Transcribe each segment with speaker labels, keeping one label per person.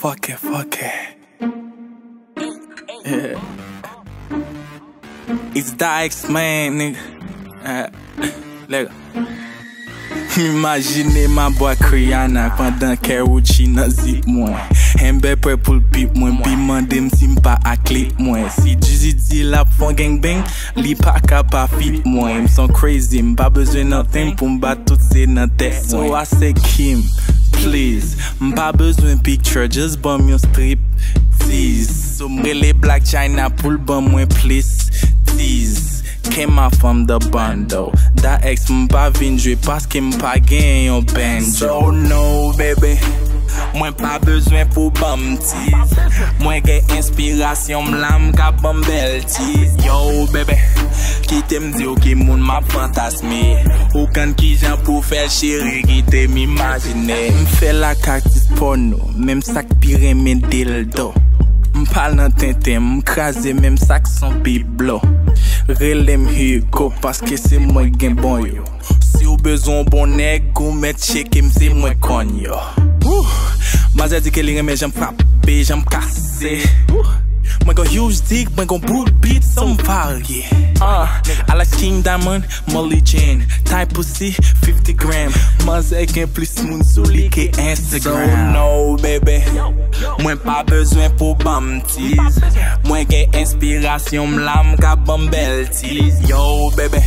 Speaker 1: Fuck it. Yeah. It's the X-Man, nigga. Lega. Imagine ma boy Kriana pendant qu'elle route nan zip moi. Mbe prêt pour le pip moi, puis mandem si m'pa à clip moi. Si Juzi dit la font gangbang, li pa capable fit moi. Ils sont crazy, m'pas besoin nothing pour m'battre tout c'est dans tête. So I say Kim, please, m'pas besoin picture, just bum your strip tease. So m'rele Black China pour le bon moi please tease. Came out from the bando. That ex m'pa vin jouer parce qu'il m'pa gagne yon banjo. So no baby, moi pas besoin pour bam tease. Moi gen inspiration m'lam ka bam bel tease. Yo baby, qui t'aime dire qui moun m'a fantasmé. Aucun qui j'en pour faire chéri qui t'aime imaginer. M'fait la cactus porno, même sac pire mes dildo. M'parle nan tintin, m'crase même sac son biblo. Relem Hugo parce que c'est moi gen bon yo. Si ou besoin bon nèg ou met check c'est moi kon yo. Maze dit que li reme j'aime frapper, j'aime casser. Moi gon huge dick, moi gon boot beat some varié. I like King Diamond, Molly Jane, type pussy 50 gram. Maze gen plus moun sou li ke Instagram. So no baby, moi pas besoin pour bam tease. Moi gen inspiration m'lam ka bam bel tease. Yo baby,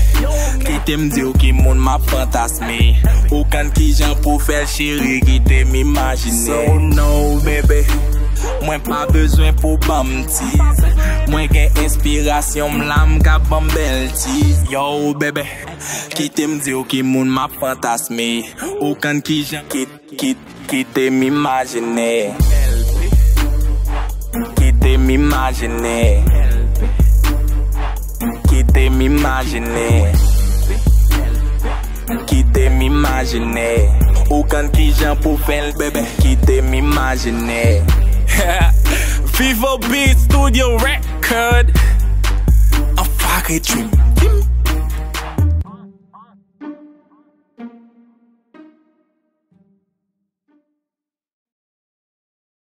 Speaker 1: qui t'aime dire qui moun m'a fantasmé. Aucun qui j'en pour faire chéri qui t'aime imaginer. So no baby, moi pas besoin pour bam tease. Moi gen inspiration m'lam ka bam bel tease. Yo baby, qui t'aime dire qui moun m'a fantasmé. Aucun qui j'en qui t'aime imaginer. Qui t'aime imaginer. Qui t'aime imaginer. Qui t'aime imaginer. Aucun qui j'en pour faire bébé. Qui t'aime imaginer. Vivo Beat Studio Record. A fucking dream.